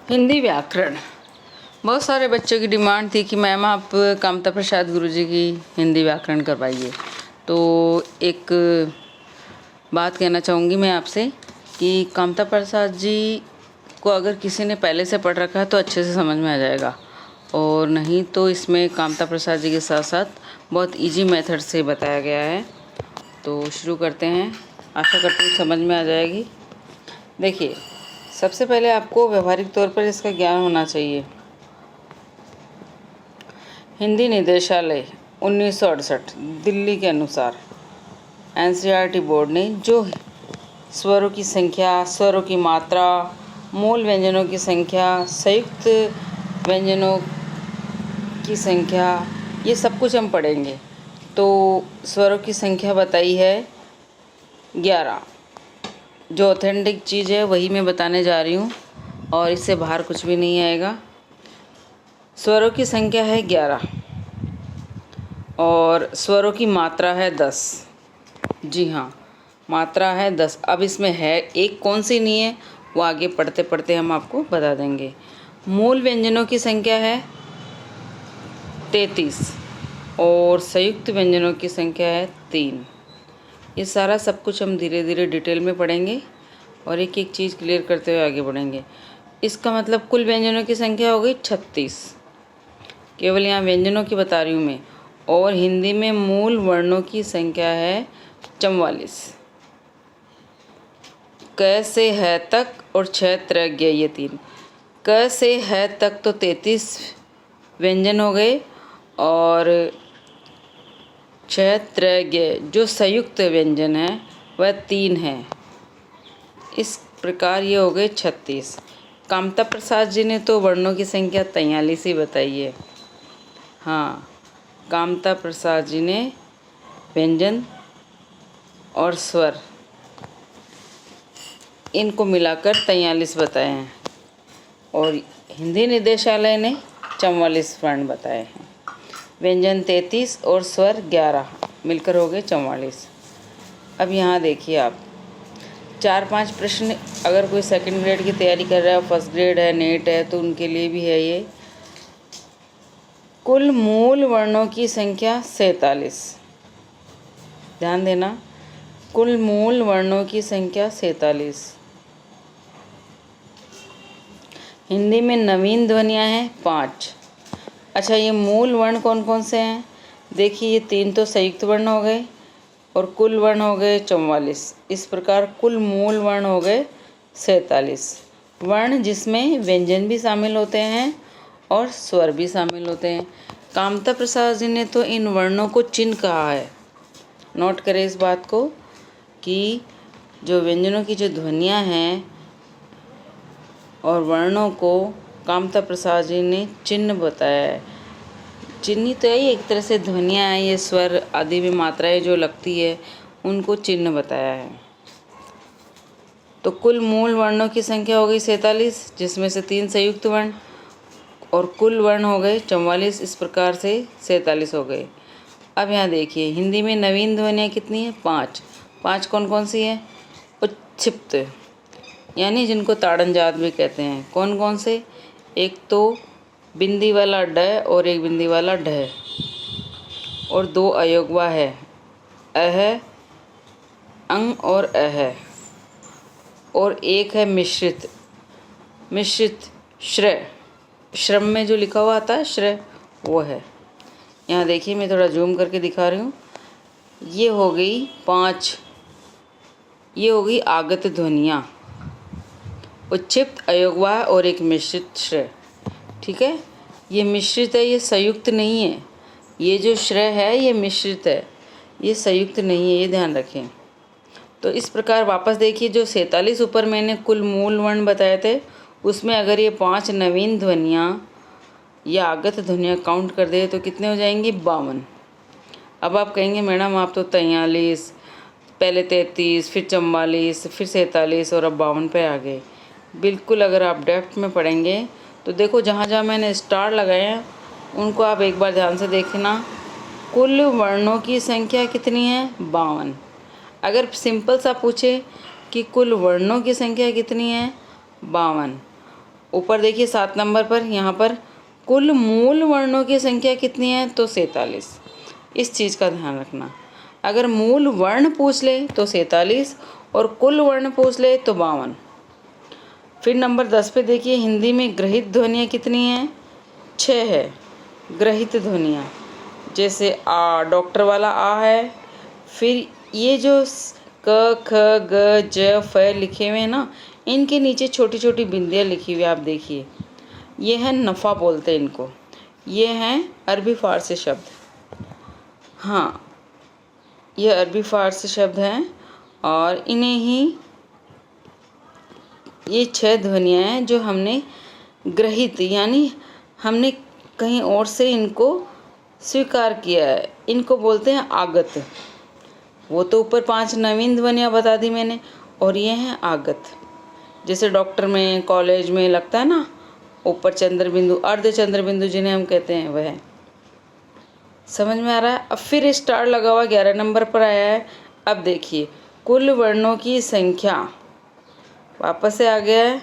हिंदी व्याकरण। बहुत सारे बच्चों की डिमांड थी कि मैम आप कामता प्रसाद गुरुजी की हिंदी व्याकरण करवाइए। तो एक बात कहना चाहूँगी मैं आपसे कि कामता प्रसाद जी को अगर किसी ने पहले से पढ़ रखा है तो अच्छे से समझ में आ जाएगा, और नहीं तो इसमें कामता प्रसाद जी के साथ साथ बहुत इजी मेथड से बताया गया है। तो शुरू करते हैं, आशा करती हूँ समझ में आ जाएगी। देखिए, सबसे पहले आपको व्यवहारिक तौर पर इसका ज्ञान होना चाहिए। हिंदी निदेशालय 1968 दिल्ली के अनुसार एनसीईआरटी बोर्ड ने जो स्वरों की संख्या, स्वरों की मात्रा, मूल व्यंजनों की संख्या, संयुक्त व्यंजनों की संख्या, ये सब कुछ हम पढ़ेंगे। तो स्वरों की संख्या बताई है 11। जो ऑथेंटिक चीज़ है वही मैं बताने जा रही हूँ और इससे बाहर कुछ भी नहीं आएगा। स्वरों की संख्या है 11 और स्वरों की मात्रा है 10। जी हाँ, मात्रा है 10। अब इसमें है एक कौन सी नहीं है वो आगे पढ़ते पढ़ते हम आपको बता देंगे। मूल व्यंजनों की संख्या है 33 और संयुक्त व्यंजनों की संख्या है 3। ये सारा सब कुछ हम धीरे धीरे डिटेल में पढ़ेंगे और एक एक चीज़ क्लियर करते हुए आगे बढ़ेंगे। इसका मतलब कुल व्यंजनों की संख्या हो गई 36। केवल यहाँ व्यंजनों की बता रही हूँ मैं। और हिंदी में मूल वर्णों की संख्या है 44। क से है तक और छ त्र ज्ञ, ये 3। क से है तक तो 33 व्यंजन हो गए और छ त्र ज्ञ जो संयुक्त व्यंजन है वह 3 है। इस प्रकार ये हो गए 36। कामता प्रसाद जी ने तो वर्णों की संख्या 43 ही बताई है। हाँ, कामता प्रसाद जी ने व्यंजन और स्वर इनको मिलाकर 43 बताए हैं और हिंदी निदेशालय ने 44 वर्ण बताए हैं। व्यंजन 33 और स्वर 11 मिलकर हो गए 44। अब यहाँ देखिए आप 4-5 प्रश्न, अगर कोई सेकंड ग्रेड की तैयारी कर रहा है, फर्स्ट ग्रेड है, नेट है, तो उनके लिए भी है ये। कुल मूल वर्णों की संख्या 47। ध्यान देना, कुल मूल वर्णों की संख्या 47। हिंदी में नवीन ध्वनियाँ हैं 5। अच्छा, ये मूल वर्ण कौन कौन से हैं? देखिए, ये 3 तो संयुक्त वर्ण हो गए और कुल वर्ण हो गए 44। इस प्रकार कुल मूल वर्ण हो गए 47 वर्ण, जिसमें व्यंजन भी शामिल होते हैं और स्वर भी शामिल होते हैं। कामता प्रसाद जी ने तो इन वर्णों को चिन्ह कहा है। नोट करें इस बात को कि जो व्यंजनों की जो ध्वनियाँ हैं और वर्णों को कामता प्रसाद जी ने चिन्ह बताया है। चिन्ह तो यही एक तरह से ध्वनियाँ हैं, ये स्वर आदि में मात्राएं जो लगती है उनको चिन्ह बताया है। तो कुल मूल वर्णों की संख्या हो गई 47, जिसमें से 3 संयुक्त वर्ण और कुल वर्ण हो गए 44। इस प्रकार से 47 हो गए। अब यहाँ देखिए, हिंदी में नवीन ध्वनियाँ कितनी हैं? 5। 5 कौन कौन सी हैं? उच्छिप्त, यानी जिनको ताड़न जात भी कहते हैं। कौन कौन से? एक तो बिंदी वाला ड और एक बिंदी वाला ढ, और 2 अयोगवा है, अह, अंग और अह, और एक है मिश्रित। मिश्रित श्र, श्रम में जो लिखा हुआ आता है श्र, वो है। यहाँ देखिए, मैं थोड़ा जूम करके दिखा रही हूँ। ये हो गई 5। ये हो गई आगत ध्वनियाँ, उच्छिप्त, अयोगवाह और एक मिश्रित श्र। ठीक है, ये मिश्रित है, ये संयुक्त नहीं है। ये जो श्र है ये मिश्रित है, ये संयुक्त नहीं है, ये ध्यान रखें। तो इस प्रकार वापस देखिए, जो 47 ऊपर मैंने कुल मूल वर्ण बताए थे, उसमें अगर ये 5 नवीन ध्वनियाँ या आगत ध्वनियाँ काउंट कर दे तो कितने हो जाएंगे? 52। अब आप कहेंगे मैडम आप तो 43, पहले 33, फिर 44, फिर 47 और अब 52 पे आ गए। बिल्कुल, अगर आप डेप्थ में पढ़ेंगे तो देखो, जहाँ जहाँ मैंने स्टार लगाए हैं उनको आप एक बार ध्यान से देखना। कुल वर्णों की संख्या कितनी है? 52। अगर सिंपल सा पूछे कि कुल वर्णों की संख्या कितनी है? 52। ऊपर देखिए 7 नंबर पर, यहाँ पर कुल मूल वर्णों की संख्या कितनी है, तो 47। इस चीज़ का ध्यान रखना, अगर मूल वर्ण पूछ ले तो 47 और कुल वर्ण पूछ ले तो 52। फिर नंबर 10 पे देखिए, हिंदी में ग्रहित ध्वनियाँ कितनी हैं, 6 है ग्रहित ध्वनियाँ। जैसे आ, डॉक्टर वाला आ है। फिर ये जो क ख ग ज फ लिखे हुए हैं ना, इनके नीचे छोटी छोटी बिंदियाँ लिखी हुई आप देखिए, ये है नफ़ा बोलते हैं इनको। ये हैं अरबी फ़ारसी शब्द। हाँ, ये अरबी फ़ारसी शब्द हैं और इन्हें ही ये 6 ध्वनियाँ हैं जो हमने ग्रहित, यानी हमने कहीं और से इनको स्वीकार किया है, इनको बोलते हैं आगत। वो तो ऊपर 5 नवीन ध्वनियाँ बता दी मैंने, और ये हैं आगत। जैसे डॉक्टर में, कॉलेज में लगता है ना ऊपर चंद्र बिंदु, अर्ध चंद्र बिंदु जिन्हें हम कहते हैं, वह समझ में आ रहा है। अब फिर स्टार लगा हुआ 11 नंबर पर आया है। अब देखिए, कुल वर्णों की संख्या, वापस से आ गया है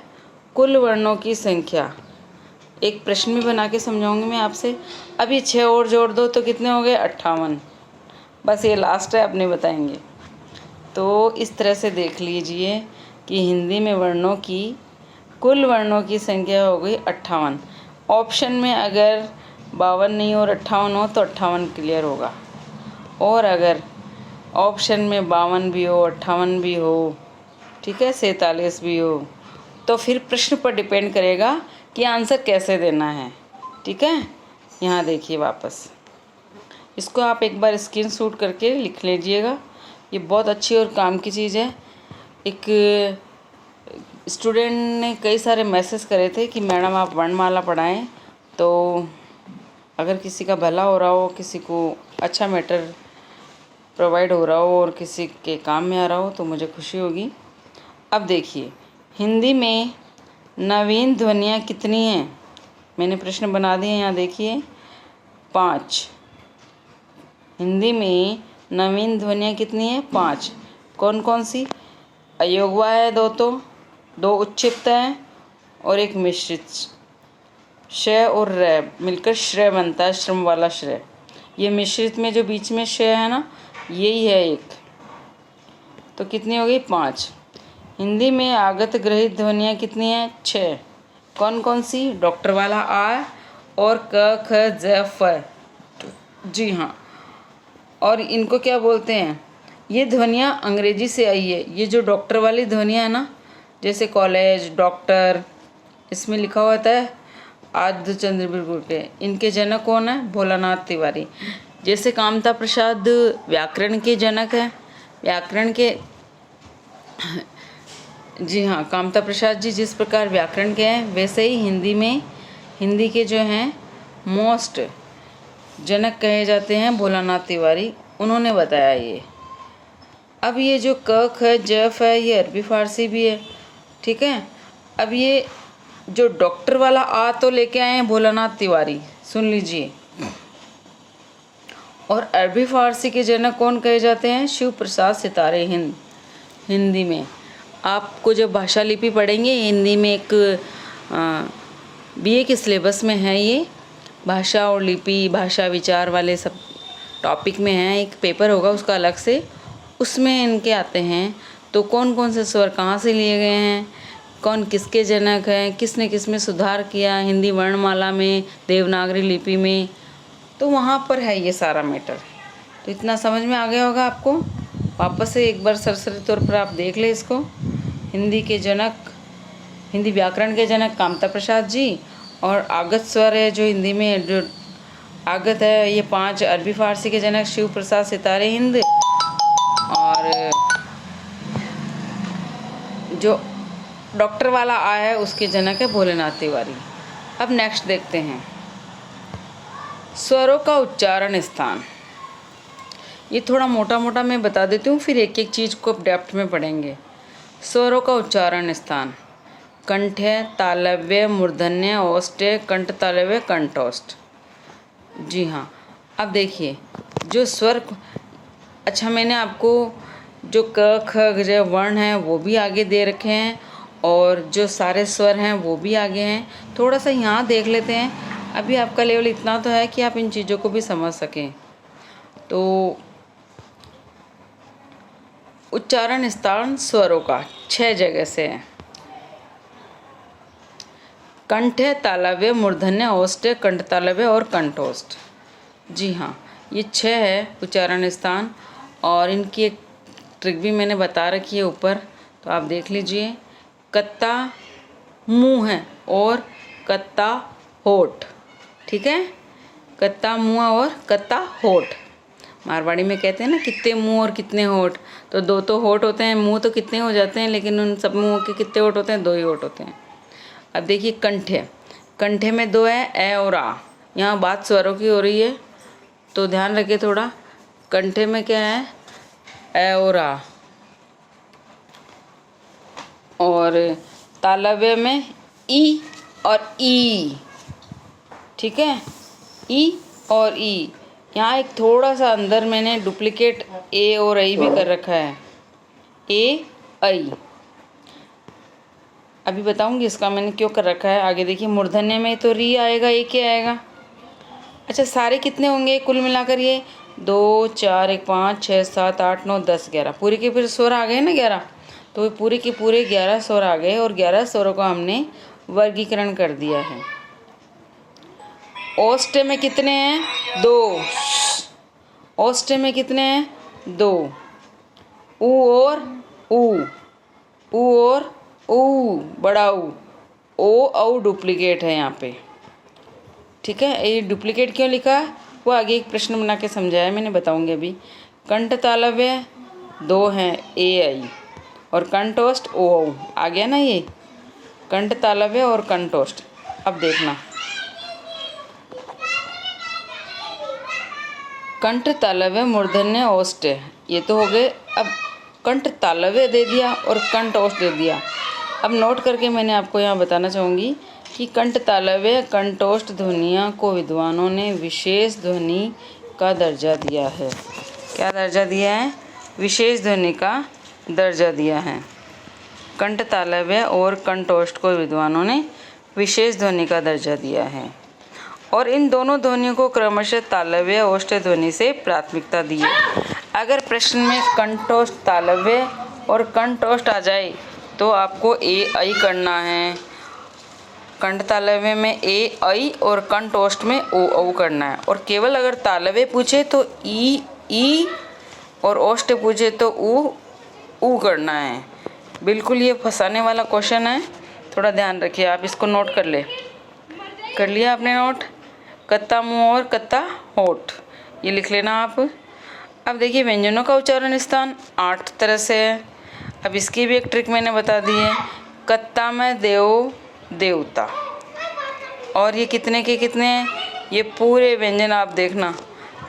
कुल वर्णों की संख्या। एक प्रश्न भी बना के समझाऊंगी मैं आपसे। अब ये 6 और जोड़ दो तो कितने हो गए, 58। बस ये लास्ट है, अपने बताएंगे। तो इस तरह से देख लीजिए कि हिंदी में वर्णों की, कुल वर्णों की संख्या हो गई 58। ऑप्शन में अगर 52 नहीं और 58 हो तो 58 क्लियर होगा, और अगर ऑप्शन में 52 भी हो, 58 भी हो, ठीक है, 47 भी हो, तो फिर प्रश्न पर डिपेंड करेगा कि आंसर कैसे देना है। ठीक है, यहाँ देखिए वापस, इसको आप एक बार स्क्रीनशॉट करके लिख लीजिएगा, ये बहुत अच्छी और काम की चीज़ है। एक स्टूडेंट ने कई सारे मैसेज करे थे कि मैडम आप वर्णमाला पढ़ाएं, तो अगर किसी का भला हो रहा हो, किसी को अच्छा मैटर प्रोवाइड हो रहा हो और किसी के काम में आ रहा हो तो मुझे खुशी होगी। अब देखिए, हिंदी में नवीन ध्वनियाँ कितनी हैं, मैंने प्रश्न बना दिए, यहाँ देखिए 5। हिंदी में नवीन ध्वनियाँ कितनी हैं, 5। कौन कौन सी, अयोगवा है 2, तो 2 उच्चित हैं और एक मिश्रित। श और र मिलकर श्रेय बनता है, श्रम वाला श्रेय। ये मिश्रित में जो बीच में श है ना, यही है एक। तो कितनी हो गई, 5। हिंदी में आगत ग्रहित ध्वनियाँ कितनी हैं, 6। कौन कौन सी, डॉक्टर वाला आ और क ख ज फ। जी हाँ, और इनको क्या बोलते हैं, ये ध्वनियाँ अंग्रेजी से आई है। ये जो डॉक्टर वाली ध्वनियाँ है ना, जैसे कॉलेज, डॉक्टर, इसमें लिखा होता है आद्य चंद्र बिल्कुल के, इनके जनक कौन है, भोलानाथ तिवारी। जैसे कामता प्रसाद व्याकरण के जनक है, व्याकरण के, जी हाँ, कामता प्रसाद जी जिस प्रकार व्याकरण के हैं, वैसे ही हिंदी में, हिंदी के जो हैं मोस्ट जनक कहे जाते हैं भोलानाथ तिवारी, उन्होंने बताया ये। अब ये जो क ख ज फ है, ये अरबी फ़ारसी भी है। ठीक है, अब ये जो डॉक्टर वाला आ तो लेके आए हैं भोलानाथ तिवारी, सुन लीजिए। और अरबी फ़ारसी के जनक कौन कहे जाते हैं, शिव प्रसाद सितारे हिंद। हिंदी में आपको जब भाषा लिपि पढ़ेंगे, हिंदी में एक बीए के सिलेबस में है ये, भाषा और लिपि, भाषा विचार वाले सब टॉपिक में है, एक पेपर होगा उसका अलग से, उसमें इनके आते हैं। तो कौन कौन से स्वर कहाँ से लिए गए हैं, कौन किसके जनक हैं, किसने किस में सुधार किया हिंदी वर्णमाला में, देवनागरी लिपि में, तो वहाँ पर है ये सारा मैटर। तो इतना समझ में आ गया होगा आपको। वापस से एक बार सरसरी तौर पर आप देख ले इसको। हिंदी के जनक, हिंदी व्याकरण के जनक कामता प्रसाद जी, और आगत स्वर है जो हिंदी में जो आगत है, ये 5 अरबी फ़ारसी के जनक शिव प्रसाद सितारे हिंद, और जो डॉक्टर वाला आ है उसके जनक है भोलेनाथ तिवारी। अब नेक्स्ट देखते हैं, स्वरों का उच्चारण स्थान। ये थोड़ा मोटा मोटा मैं बता देती हूँ, फिर एक एक चीज़ को डेप्थ में पढ़ेंगे। स्वरों का उच्चारण स्थान, कंठ्य, तालव्य, मूर्धन्य, औष्ठ्य, कंठ तालव्य, कंठोष्ठ। जी हाँ, अब देखिए जो स्वर, अच्छा मैंने आपको जो क ख ग वर्ण हैं वो भी आगे दे रखे हैं, और जो सारे स्वर हैं वो भी आगे हैं। थोड़ा सा यहाँ देख लेते हैं, अभी आपका लेवल इतना तो है कि आप इन चीज़ों को भी समझ सकें। तो उच्चारण स्थान स्वरों का 6 जगह से है। कंठ, तालव्य, मूर्धन्य, औष्ठ्य, कंठ तालव्य और कंठोष्ठ। जी हाँ, ये 6 है उच्चारण स्थान, और इनकी एक ट्रिक भी मैंने बता रखी है ऊपर, तो आप देख लीजिए। कत्ता मुँह है और कत्ता होठ, ठीक है। कत्ता मुँह और कत्ता होठ। मारवाड़ी में कहते हैं ना कितने मुंह और कितने होठ, तो 2 तो होठ होते हैं, मुंह तो कितने हो जाते हैं, लेकिन उन सब मुंहों के कितने होठ होते हैं, 2 ही होठ होते हैं। अब देखिए कंठे, कंठे में 2 है, ए और आ। यहाँ बात स्वरों की हो रही है तो ध्यान रखिए थोड़ा। कंठे में क्या है, ए और आ, और तालव्य में ई और ई, ठीक है, ई और ई। यहाँ एक थोड़ा सा अंदर मैंने डुप्लीकेट ए और आई भी कर रखा है, ए आई। अभी बताऊंगी इसका मैंने क्यों कर रखा है, आगे देखिए। मूर्धन्य में तो री आएगा, ए क्या आएगा। अच्छा, सारे कितने होंगे कुल मिलाकर, ये 2 4 1 5 6 7 8 9 10 11, पूरे के पूरे स्वर आ गए ना 11। तो पूरे के पूरे 11 स्वर आ गए, और 11 स्वरों का हमने वर्गीकरण कर दिया है। ओष्ठ में कितने हैं, 2। ओष्ठ में कितने हैं, 2। ऊ और ऊ, ऊ और ऊ, बड़ा ऊ। ओ औ डुप्लीकेट है यहाँ पे, ठीक है। ये डुप्लीकेट क्यों लिखा है वो आगे एक प्रश्न बना के समझाया मैंने, बताऊंगी अभी। कंठ तालव्य 2 हैं, ए आई, और कंठोष्ठ ओ औ। आ गया ना ये, कंठ तालव्य और कंठोष्ठ। अब देखना, कंठ तालव्य मूर्धन्य औष्ठ्य, ये तो हो गए। अब कंठ तालव्य दे दिया और कंठ औष्ठ दे दिया। अब नोट करके मैंने आपको यहाँ बताना चाहूँगी कि कंठ तालव्य कंठोष्ठ ध्वनियों को विद्वानों ने विशेष ध्वनि का दर्जा दिया है। क्या दर्जा दिया है, विशेष ध्वनि का दर्जा दिया है। कंठ तालव्य और कंठोष्ठ को विद्वानों ने विशेष ध्वनि का दर्जा दिया है, और इन दोनों ध्वनियों को क्रमशः तालव्य औष्ठ्य ध्वनि से प्राथमिकता दी है। अगर प्रश्न में कंठोष्ठ तालव्य और कंठोष्ठ आ जाए तो आपको ए आई करना है, कंठ तालव्य में ए आई और कंठोष्ठ में ओ औ करना है। और केवल अगर तालव्य पूछे तो ई और औष्ठ्य पूछे तो ऊ करना है। बिल्कुल ये फंसाने वाला क्वेश्चन है, थोड़ा ध्यान रखिए। आप इसको नोट कर लिया आपने नोट। कत्ता मुँह और कत्ता होठ, ये लिख लेना आप। अब देखिए व्यंजनों का उच्चारण स्थान 8 तरह से है। अब इसकी भी एक ट्रिक मैंने बता दी है। कत्ता में देव देवता, और ये कितने के कितने हैं, ये पूरे व्यंजन आप देखना,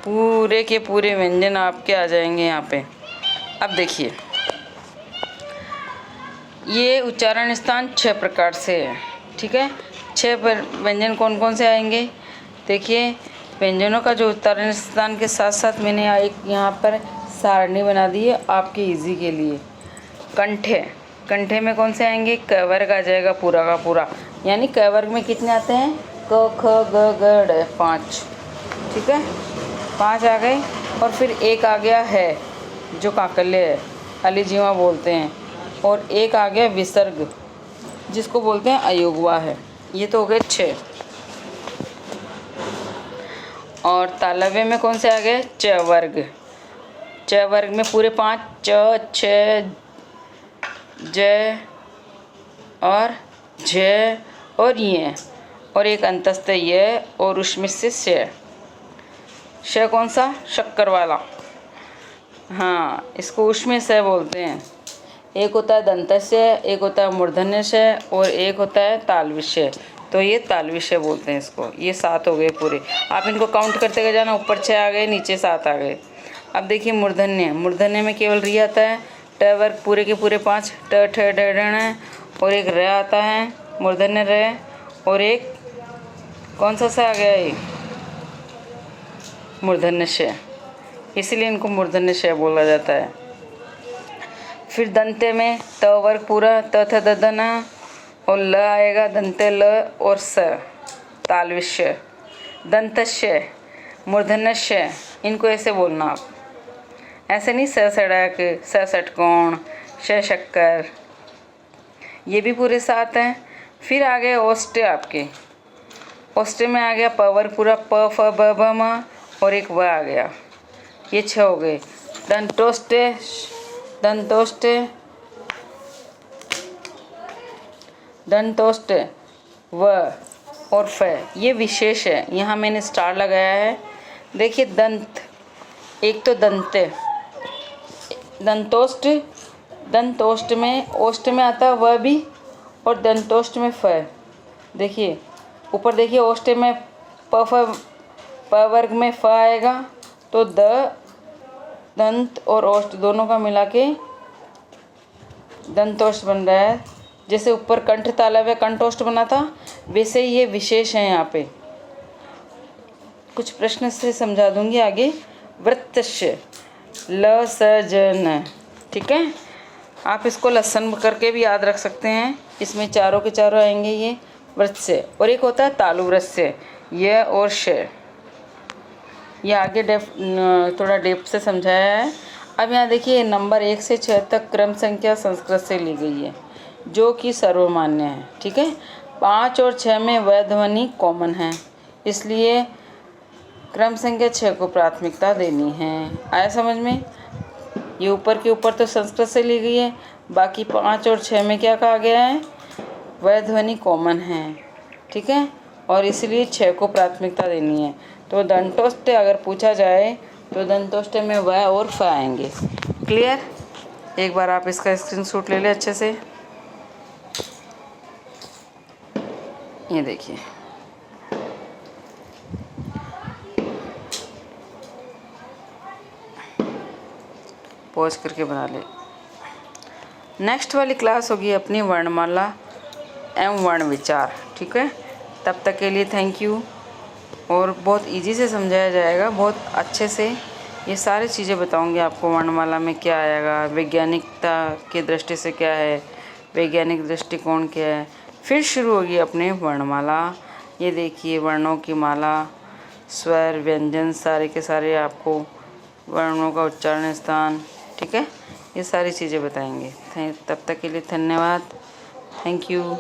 पूरे के पूरे व्यंजन आपके आ जाएंगे यहाँ पे। अब देखिए ये उच्चारण स्थान 6 प्रकार से है, ठीक है। 6 व्यंजन कौन कौन से आएंगे, देखिए। व्यंजनों का जो उच्चारण स्थान के साथ साथ मैंने एक यहाँ पर सारणी बना दी है आपके इजी के लिए। कंठे, कंठे में कौन से आएंगे, क वर्ग आ जाएगा पूरा का पूरा, यानी क वर्ग में कितने आते हैं, क ख ग घ ड़ 5, ठीक है, 5 आ गए। और फिर एक आ गया है जो काकल्य है, अलिजीवा बोलते हैं, और एक आ गया विसर्ग जिसको बोलते हैं अयोगवा है। ये तो हो गए 6। और तालव्य में कौन से आ गए, च वर्ग। च वर्ग में पूरे 5, च छ ज और झ और ये, और एक अंतस्थ ये, और उसमें से श कौन सा, शक्कर वाला, हाँ इसको उसमें से बोलते हैं। एक होता है दंतस्य, एक होता है मूर्धन्यस्य, और एक होता है तालविषय, तो ये तालविषय बोलते हैं इसको। ये 7 हो गए पूरे, आप इनको काउंट करते गए जाना, ऊपर 6 आ गए, नीचे 7 आ गए। अब देखिए मूर्धन्य, मूर्धन्य में केवल री आता है, ट वर्ग पूरे के पूरे 5, ट ठ ड ढ, और एक र आता है, मूर्धन्य र, और एक कौन सा आ गया, ये मूर्धन्य श, इसीलिए इनको मूर्धन्य श बोला जाता है। फिर दंते में त वर्ग पूरा त थ द ध न और ल आएगा, दंते ल और स तालव्य, दंतस्य, मूर्धन्यस्य, इनको ऐसे बोलना आप, ऐसे नहीं स सड़क, स षटकोण, श शक्कर, ये भी पूरे 7 हैं। फिर आ गए ओष्टे आपके, ओष्टे में आ गया प वर्ग पूरा प फ ब भ म और एक व आ गया, ये 6 हो गए। दंतोष्टे, दंतोष्टे, दंतोष्टे व और फ, ये विशेष है, यहाँ मैंने स्टार लगाया है। देखिए दंत, एक तो दंते, दंतोष्ट, दंतोष्ट में ओष्ट में आता है व भी और दंतोष्ट में फ। देखिए ऊपर देखिए ओष्ट में प फ, प वर्ग में फ आएगा तो द, दंत और ओष्ट दोनों का मिला के दंतोष्ट बन रहा है। जैसे ऊपर कंठ तालव्य कंठोष्ट बना था, वैसे ही ये विशेष है। यहाँ पे कुछ प्रश्न से समझा दूंगी आगे। वृत्तस्य, ल स ज न, ठीक है, आप इसको लसन करके भी याद रख सकते हैं, इसमें चारों के चारों आएंगे ये वृत्तस्य। और एक होता है तालुवृत्तस्य, य और श, ये आगे थोड़ा डेप्थ से समझाया है। अब यहाँ देखिए नंबर 1 से 6 तक क्रम संख्या संस्कृत से ली गई है, जो कि सर्वमान्य है, ठीक है। 5 और 6 में व ध्वनि कॉमन है, इसलिए क्रम संख्या 6 को प्राथमिकता देनी है। आया समझ में? ये ऊपर के ऊपर तो संस्कृत से ली गई है, बाकी 5 और 6 में क्या कहा गया है, व ध्वनि कॉमन है, ठीक है, और इसलिए 6 को प्राथमिकता देनी है। तो दंतोष्ट अगर पूछा जाए तो दंतोष्ट में व और फ आएंगे। क्लियर? एक बार आप इसका स्क्रीनशॉट ले लें अच्छे से। ये देखिए, पॉज करके बना ले। नेक्स्ट वाली क्लास होगी अपनी वर्णमाला एवं वर्ण विचार, ठीक है। तब तक के लिए थैंक यू। और बहुत इजी से समझाया जाएगा, बहुत अच्छे से ये सारी चीज़ें बताऊंगी आपको। वर्णमाला में क्या आएगा, वैज्ञानिकता की दृष्टि से क्या है, वैज्ञानिक दृष्टिकोण क्या है। फिर शुरू होगी अपनी वर्णमाला। ये देखिए वर्णों की माला, स्वर, व्यंजन, सारे के सारे आपको वर्णों का उच्चारण स्थान, ठीक है, ये सारी चीज़ें बताएंगे। तब तक के लिए धन्यवाद, थैंक यू।